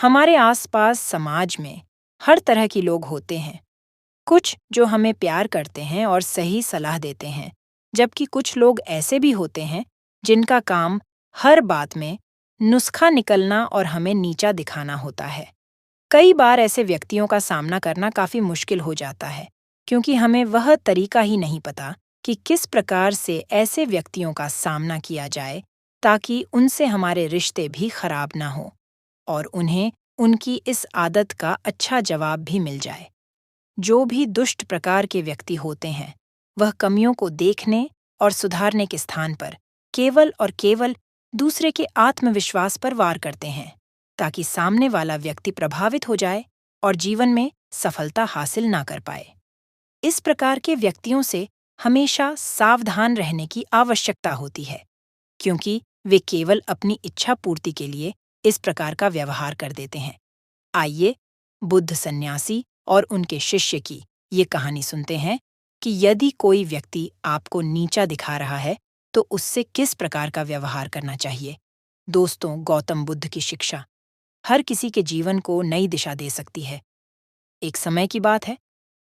हमारे आसपास समाज में हर तरह के लोग होते हैं। कुछ जो हमें प्यार करते हैं और सही सलाह देते हैं, जबकि कुछ लोग ऐसे भी होते हैं जिनका काम हर बात में नुस्खा निकलना और हमें नीचा दिखाना होता है। कई बार ऐसे व्यक्तियों का सामना करना काफी मुश्किल हो जाता है, क्योंकि हमें वह तरीका ही नहीं पता कि किस प्रकार से ऐसे व्यक्तियों का सामना किया जाए ताकि उनसे हमारे रिश्ते भी खराब ना हो और उन्हें उनकी इस आदत का अच्छा जवाब भी मिल जाए। जो भी दुष्ट प्रकार के व्यक्ति होते हैं, वह कमियों को देखने और सुधारने के स्थान पर केवल और केवल दूसरे के आत्मविश्वास पर वार करते हैं, ताकि सामने वाला व्यक्ति प्रभावित हो जाए और जीवन में सफलता हासिल ना कर पाए। इस प्रकार के व्यक्तियों से हमेशा सावधान रहने की आवश्यकता होती है, क्योंकि वे केवल अपनी इच्छा पूर्ति के लिए इस प्रकार का व्यवहार कर देते हैं। आइए बुद्ध सन्यासी और उनके शिष्य की ये कहानी सुनते हैं कि यदि कोई व्यक्ति आपको नीचा दिखा रहा है तो उससे किस प्रकार का व्यवहार करना चाहिए। दोस्तों, गौतम बुद्ध की शिक्षा हर किसी के जीवन को नई दिशा दे सकती है। एक समय की बात है,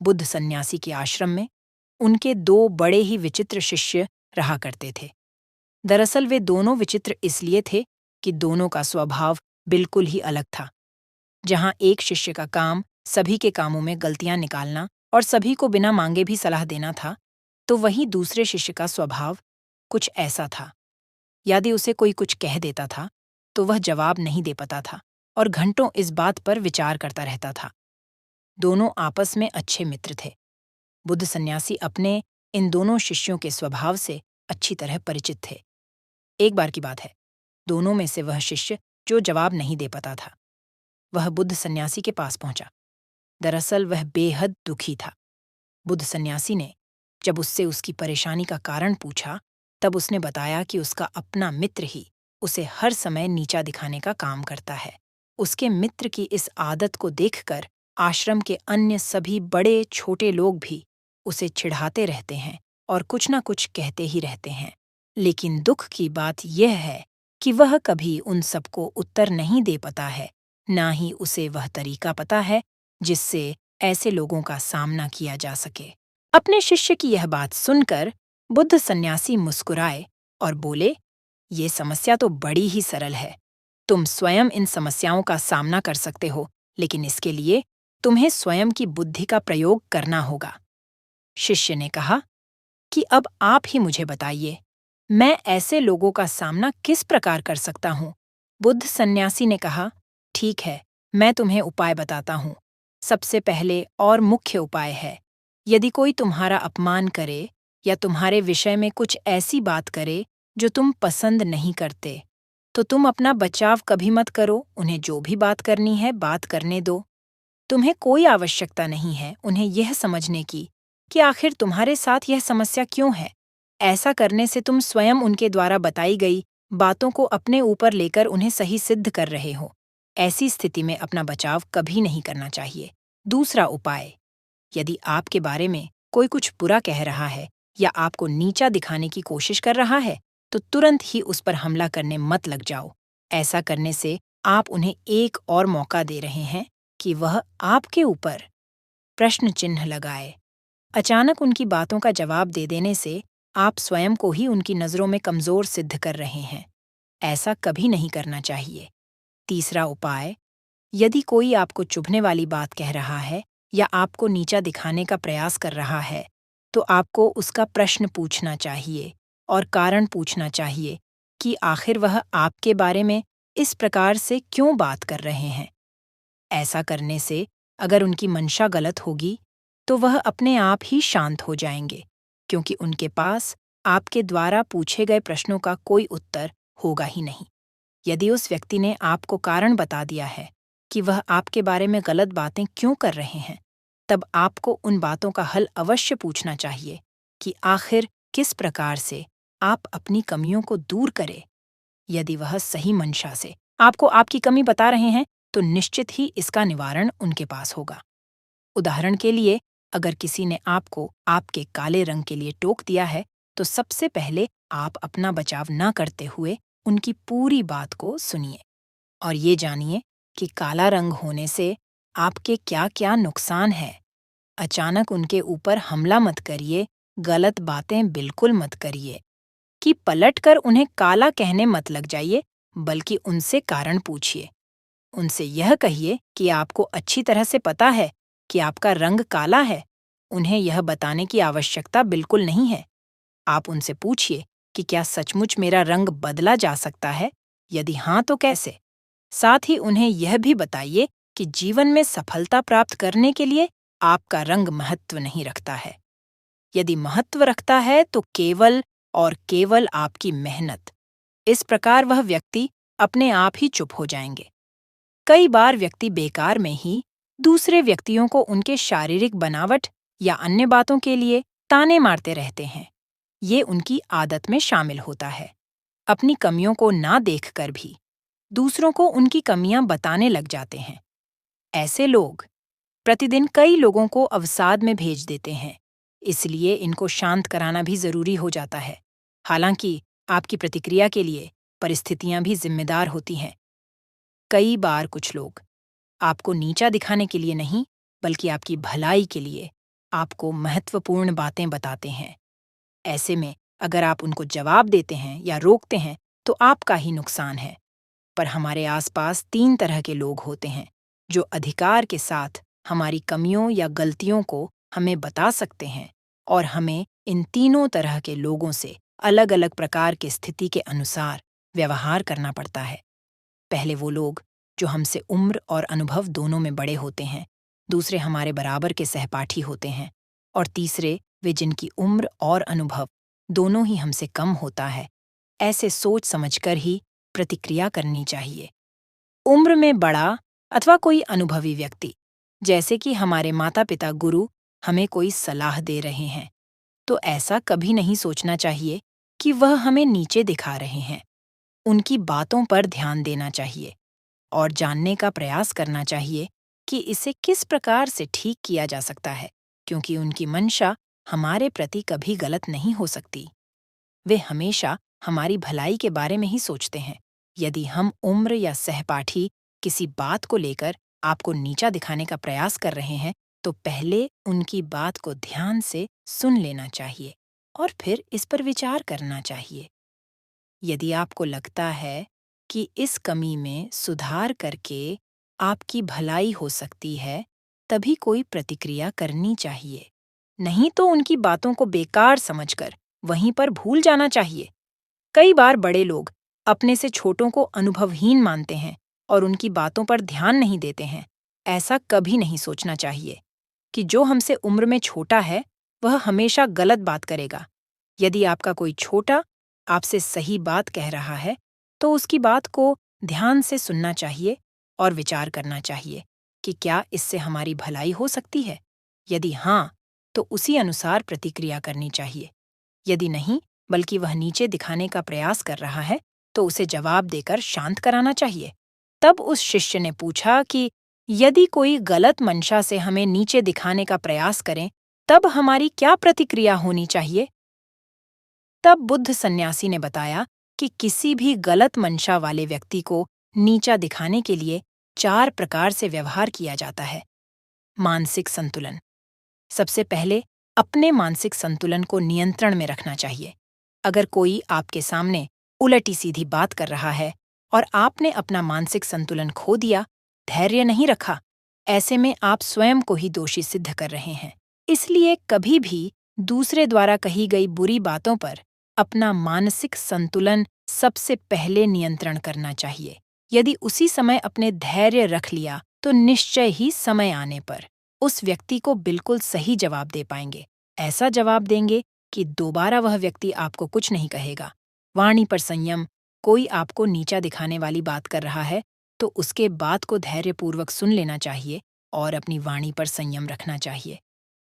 बुद्ध सन्यासी के आश्रम में उनके दो बड़े ही विचित्र शिष्य रहा करते थे। दरअसल वे दोनों विचित्र इसलिए थे कि दोनों का स्वभाव बिल्कुल ही अलग था। जहाँ एक शिष्य का काम सभी के कामों में गलतियां निकालना और सभी को बिना मांगे भी सलाह देना था, तो वहीं दूसरे शिष्य का स्वभाव कुछ ऐसा था। यदि उसे कोई कुछ कह देता था, तो वह जवाब नहीं दे पाता था और घंटों इस बात पर विचार करता रहता था। दोनों आपस में अच्छे मित्र थे। बुद्ध सन्यासी अपने इन दोनों शिष्यों के स्वभाव से अच्छी तरह परिचित थे। एक बार की बात है, दोनों में से वह शिष्य जो जवाब नहीं दे पाता था, वह बुद्ध सन्यासी के पास पहुंचा। दरअसल वह बेहद दुखी था। बुद्ध सन्यासी ने जब उससे उसकी परेशानी का कारण पूछा, तब उसने बताया कि उसका अपना मित्र ही उसे हर समय नीचा दिखाने का काम करता है। उसके मित्र की इस आदत को देखकर आश्रम के अन्य सभी बड़े छोटे लोग भी उसे चिढ़ाते रहते हैं और कुछ न कुछ कहते ही रहते हैं। लेकिन दुख की बात यह है कि वह कभी उन सबको उत्तर नहीं दे पाता है, ना ही उसे वह तरीका पता है जिससे ऐसे लोगों का सामना किया जा सके। अपने शिष्य की यह बात सुनकर बुद्ध सन्यासी मुस्कुराए और बोले, ये समस्या तो बड़ी ही सरल है। तुम स्वयं इन समस्याओं का सामना कर सकते हो, लेकिन इसके लिए तुम्हें स्वयं की बुद्धि का प्रयोग करना होगा। शिष्य ने कहा कि अब आप ही मुझे बताइए, मैं ऐसे लोगों का सामना किस प्रकार कर सकता हूँ। बुद्ध सन्यासी ने कहा, ठीक है, मैं तुम्हें उपाय बताता हूँ। सबसे पहले और मुख्य उपाय है, यदि कोई तुम्हारा अपमान करे या तुम्हारे विषय में कुछ ऐसी बात करे जो तुम पसंद नहीं करते, तो तुम अपना बचाव कभी मत करो। उन्हें जो भी बात करनी है बात करने दो। तुम्हें कोई आवश्यकता नहीं है उन्हें यह समझने की कि आखिर तुम्हारे साथ यह समस्या क्यों है। ऐसा करने से तुम स्वयं उनके द्वारा बताई गई बातों को अपने ऊपर लेकर उन्हें सही सिद्ध कर रहे हो। ऐसी स्थिति में अपना बचाव कभी नहीं करना चाहिए। दूसरा उपाय, यदि आपके बारे में कोई कुछ बुरा कह रहा है या आपको नीचा दिखाने की कोशिश कर रहा है, तो तुरंत ही उस पर हमला करने मत लग जाओ। ऐसा करने से आप उन्हें एक और मौका दे रहे हैं कि वह आपके ऊपर प्रश्न चिन्ह लगाए। अचानक उनकी बातों का जवाब दे देने से आप स्वयं को ही उनकी नज़रों में कमज़ोर सिद्ध कर रहे हैं। ऐसा कभी नहीं करना चाहिए। तीसरा उपाय, यदि कोई आपको चुभने वाली बात कह रहा है या आपको नीचा दिखाने का प्रयास कर रहा है, तो आपको उसका प्रश्न पूछना चाहिए और कारण पूछना चाहिए कि आखिर वह आपके बारे में इस प्रकार से क्यों बात कर रहे हैं। ऐसा करने से अगर उनकी मंशा गलत होगी, तो वह अपने आप ही शांत हो जाएंगे, क्योंकि उनके पास आपके द्वारा पूछे गए प्रश्नों का कोई उत्तर होगा ही नहीं। यदि उस व्यक्ति ने आपको कारण बता दिया है कि वह आपके बारे में गलत बातें क्यों कर रहे हैं, तब आपको उन बातों का हल अवश्य पूछना चाहिए कि आखिर किस प्रकार से आप अपनी कमियों को दूर करें। यदि वह सही मंशा से आपको आपकी कमी बता रहे हैं, तो निश्चित ही इसका निवारण उनके पास होगा। उदाहरण के लिए, अगर किसी ने आपको आपके काले रंग के लिए टोक दिया है, तो सबसे पहले आप अपना बचाव न करते हुए उनकी पूरी बात को सुनिए और ये जानिए कि काला रंग होने से आपके क्या-क्या नुकसान हैं। अचानक उनके ऊपर हमला मत करिए, गलत बातें बिल्कुल मत करिए। कि पलटकर उन्हें काला कहने मत लग जाइए, बल्कि उनसे कारण पूछिए। उनसे यह कहिए कि आपको अच्छी तरह से पता है कि आपका रंग काला है। उन्हें यह बताने की आवश्यकता बिल्कुल नहीं है। आप उनसे पूछिए कि क्या सचमुच मेरा रंग बदला जा सकता है? यदि हाँ, तो कैसे? साथ ही उन्हें यह भी बताइए कि जीवन में सफलता प्राप्त करने के लिए आपका रंग महत्व नहीं रखता है। यदि महत्व रखता है तो केवल और केवल आपकी मेहनत। इस प्रकार वह व्यक्ति अपने आप ही चुप हो जाएंगे। कई बार व्यक्ति बेकार में ही दूसरे व्यक्तियों को उनके शारीरिक बनावट या अन्य बातों के लिए ताने मारते रहते हैं। ये उनकी आदत में शामिल होता है। अपनी कमियों को ना देखकर भी दूसरों को उनकी कमियां बताने लग जाते हैं। ऐसे लोग प्रतिदिन कई लोगों को अवसाद में भेज देते हैं, इसलिए इनको शांत कराना भी जरूरी हो जाता है। हालांकि आपकी प्रतिक्रिया के लिए परिस्थितियां भी जिम्मेदार होती हैं। कई बार कुछ लोग आपको नीचा दिखाने के लिए नहीं, बल्कि आपकी भलाई के लिए आपको महत्वपूर्ण बातें बताते हैं। ऐसे में अगर आप उनको जवाब देते हैं या रोकते हैं, तो आपका ही नुकसान है। पर हमारे आसपास 3 तरह के लोग होते हैं, जो अधिकार के साथ हमारी कमियों या गलतियों को हमें बता सकते हैं, और हमें इन तीनों तरह के लोगों से अलग-अलग प्रकार की स्थिति के अनुसार व्यवहार करना पड़ता है। पहले वो लोग जो हमसे उम्र और अनुभव दोनों में बड़े होते हैं, दूसरे हमारे बराबर के सहपाठी होते हैं, और तीसरे वे जिनकी उम्र और अनुभव दोनों ही हमसे कम होता है। ऐसे सोच समझकर ही प्रतिक्रिया करनी चाहिए। उम्र में बड़ा अथवा कोई अनुभवी व्यक्ति, जैसे कि हमारे माता-पिता गुरु, हमें कोई सलाह दे रहे हैं, तो ऐसा कभी नहीं सोचना चाहिए कि वह हमें नीचे दिखा रहे हैं। उनकी बातों पर ध्यान देना चाहिए और जानने का प्रयास करना चाहिए कि इसे किस प्रकार से ठीक किया जा सकता है, क्योंकि उनकी मंशा हमारे प्रति कभी गलत नहीं हो सकती। वे हमेशा हमारी भलाई के बारे में ही सोचते हैं। यदि हम उम्र या सहपाठी किसी बात को लेकर आपको नीचा दिखाने का प्रयास कर रहे हैं, तो पहले उनकी बात को ध्यान से सुन लेना चाहिए और फिर इस पर विचार करना चाहिए। यदि आपको लगता है कि इस कमी में सुधार करके आपकी भलाई हो सकती है, तभी कोई प्रतिक्रिया करनी चाहिए। नहीं तो उनकी बातों को बेकार समझकर वहीं पर भूल जाना चाहिए। कई बार बड़े लोग अपने से छोटों को अनुभवहीन मानते हैं और उनकी बातों पर ध्यान नहीं देते हैं। ऐसा कभी नहीं सोचना चाहिए कि जो हमसे उम्र में छोटा है, वह हमेशा गलत बात करेगा। यदि आपका कोई छोटा आपसे सही बात कह रहा है, तो उसकी बात को ध्यान से सुनना चाहिए और विचार करना चाहिए कि क्या इससे हमारी भलाई हो सकती है। यदि हाँ, तो उसी अनुसार प्रतिक्रिया करनी चाहिए। यदि नहीं, बल्कि वह नीचे दिखाने का प्रयास कर रहा है, तो उसे जवाब देकर शांत कराना चाहिए। तब उस शिष्य ने पूछा कि यदि कोई गलत मंशा से हमें नीचे दिखाने का प्रयास करे, तब हमारी क्या प्रतिक्रिया होनी चाहिए? तब बुद्ध सन्यासी ने बताया कि किसी भी गलत मंशा वाले व्यक्ति को नीचा दिखाने के लिए 4 प्रकार से व्यवहार किया जाता है। मानसिक संतुलन। सबसे पहले अपने मानसिक संतुलन को नियंत्रण में रखना चाहिए। अगर कोई आपके सामने उलटी सीधी बात कर रहा है और आपने अपना मानसिक संतुलन खो दिया, धैर्य नहीं रखा, ऐसे में आप स्वयं को ही दोषी सिद्ध कर रहे हैं। इसलिए कभी भी दूसरे द्वारा कही गई बुरी बातों पर अपना मानसिक संतुलन सबसे पहले नियंत्रण करना चाहिए। यदि उसी समय अपने धैर्य रख लिया, तो निश्चय ही समय आने पर उस व्यक्ति को बिल्कुल सही जवाब दे पाएंगे। ऐसा जवाब देंगे कि दोबारा वह व्यक्ति आपको कुछ नहीं कहेगा। वाणी पर संयम। कोई आपको नीचा दिखाने वाली बात कर रहा है, तो उसके बात को धैर्यपूर्वक सुन लेना चाहिए और अपनी वाणी पर संयम रखना चाहिए।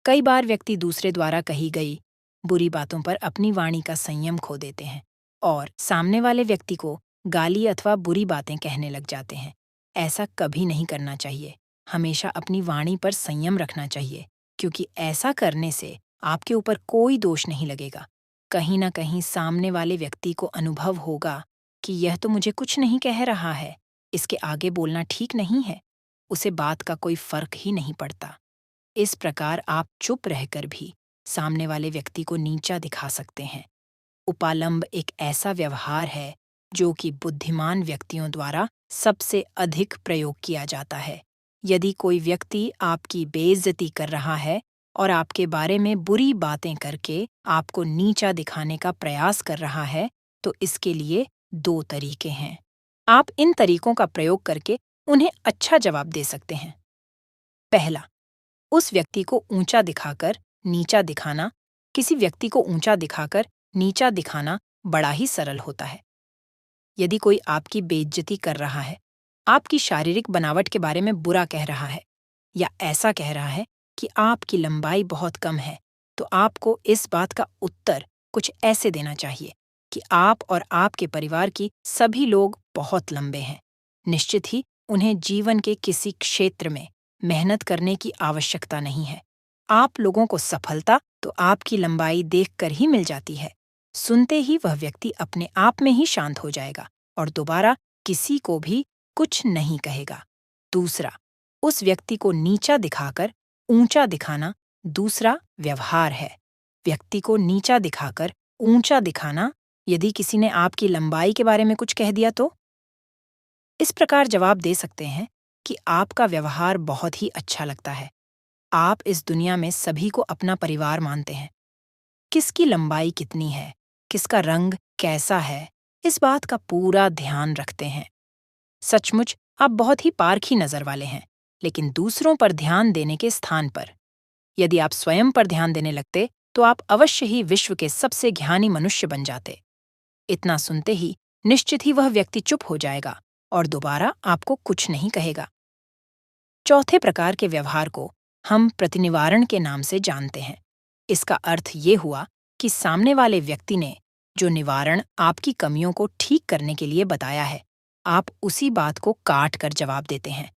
कई बार व्यक्ति दूसरे द्वारा कही गई बुरी बातों पर अपनी वाणी का संयम खो देते हैं और सामने वाले व्यक्ति को गाली अथवा बुरी बातें कहने लग जाते हैं। ऐसा कभी नहीं करना चाहिए। हमेशा अपनी वाणी पर संयम रखना चाहिए, क्योंकि ऐसा करने से आपके ऊपर कोई दोष नहीं लगेगा। कहीं न कहीं सामने वाले व्यक्ति को अनुभव होगा कि यह तो मुझे कुछ नहीं कह रहा है, इसके आगे बोलना ठीक नहीं है, उसे बात का कोई फर्क ही नहीं पड़ता। इस प्रकार आप चुप रहकर भी सामने वाले व्यक्ति को नीचा दिखा सकते हैं। उपालंब एक ऐसा व्यवहार है जो कि बुद्धिमान व्यक्तियों द्वारा सबसे अधिक प्रयोग किया जाता है। यदि कोई व्यक्ति आपकी बेइज्जती कर रहा है और आपके बारे में बुरी बातें करके आपको नीचा दिखाने का प्रयास कर रहा है, तो इसके लिए 2 तरीके हैं। आप इन तरीकों का प्रयोग करके उन्हें अच्छा जवाब दे सकते हैं। पहला, उस व्यक्ति को ऊंचा दिखाकर नीचा दिखाना। किसी व्यक्ति को ऊंचा दिखाकर नीचा दिखाना बड़ा ही सरल होता है। यदि कोई आपकी बेइज्जती कर रहा है, आपकी शारीरिक बनावट के बारे में बुरा कह रहा है या ऐसा कह रहा है कि आपकी लंबाई बहुत कम है, तो आपको इस बात का उत्तर कुछ ऐसे देना चाहिए कि आप और आपके परिवार की सभी लोग बहुत लंबे हैं। निश्चित ही उन्हें जीवन के किसी क्षेत्र में मेहनत करने की आवश्यकता नहीं है। आप लोगों को सफलता तो आपकी लंबाई देखकर ही मिल जाती है। सुनते ही वह व्यक्ति अपने आप में ही शांत हो जाएगा और दोबारा किसी को भी कुछ नहीं कहेगा। दूसरा, उस व्यक्ति को नीचा दिखाकर ऊंचा दिखाना दूसरा व्यवहार है। व्यक्ति को नीचा दिखाकर ऊंचा दिखाना, यदि किसी ने आपकी लंबाई के बारे में कुछ कह दिया तो इस प्रकार जवाब दे सकते हैं कि आपका व्यवहार बहुत ही अच्छा लगता है। आप इस दुनिया में सभी को अपना परिवार मानते हैं। किसकी लंबाई कितनी है, किसका रंग कैसा है, इस बात का पूरा ध्यान रखते हैं। सचमुच आप बहुत ही पारखी नजर वाले हैं, लेकिन दूसरों पर ध्यान देने के स्थान पर। यदि आप स्वयं पर ध्यान देने लगते तो आप अवश्य ही विश्व के सबसे ज्ञानी मनुष्य बन जाते। इतना सुनते ही निश्चित ही वह व्यक्ति चुप हो जाएगा और दोबारा आपको कुछ नहीं कहेगा। चौथे प्रकार के व्यवहार को हम प्रतिनिवारण के नाम से जानते हैं। इसका अर्थ ये हुआ कि सामने वाले व्यक्ति ने जो निवारण आपकी कमियों को ठीक करने के लिए बताया है, आप उसी बात को काट कर जवाब देते हैं।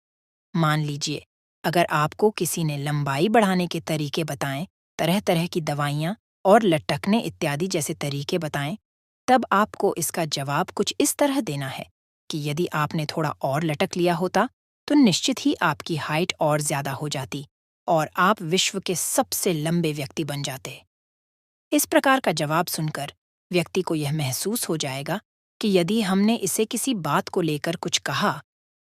मान लीजिए, अगर आपको किसी ने लंबाई बढ़ाने के तरीके बताएं, तरह तरह की दवाइयाँ और लटकने इत्यादि जैसे तरीके बताएं, तब आपको इसका जवाब कुछ इस तरह देना है कि यदि आपने थोड़ा और लटक लिया होता तो निश्चित ही आपकी हाइट और ज्यादा हो जाती और आप विश्व के सबसे लंबे व्यक्ति बन जाते। इस प्रकार का जवाब सुनकर व्यक्ति को यह महसूस हो जाएगा कि यदि हमने इसे किसी बात को लेकर कुछ कहा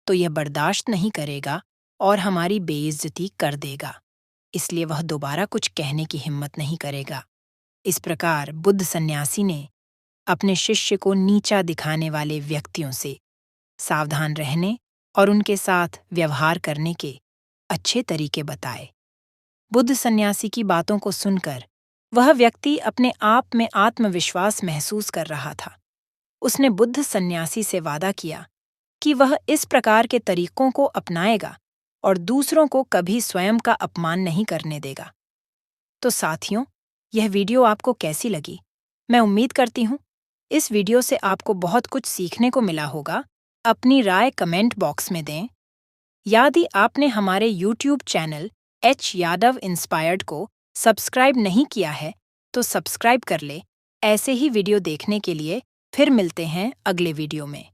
तो यह बर्दाश्त नहीं करेगा और हमारी बेइज्जती कर देगा, इसलिए वह दोबारा कुछ कहने की हिम्मत नहीं करेगा। इस प्रकार बुद्ध सन्यासी ने अपने शिष्य को नीचा दिखाने वाले व्यक्तियों से सावधान रहने और उनके साथ व्यवहार करने के अच्छे तरीके बताए। बुद्ध सन्यासी की बातों को सुनकर वह व्यक्ति अपने आप में आत्मविश्वास महसूस कर रहा था। उसने बुद्ध सन्यासी से वादा किया कि वह इस प्रकार के तरीकों को अपनाएगा और दूसरों को कभी स्वयं का अपमान नहीं करने देगा। तो साथियों, यह वीडियो आपको कैसी लगी? मैं उम्मीद करती हूँ इस वीडियो से आपको बहुत कुछ सीखने को मिला होगा। अपनी राय कमेंट बॉक्स में दें। यदि आपने हमारे YouTube channel H Yadav inspired को सब्सक्राइब नहीं किया है तो सब्सक्राइब कर ले। ऐसे ही वीडियो देखने के लिए फिर मिलते हैं अगले वीडियो में।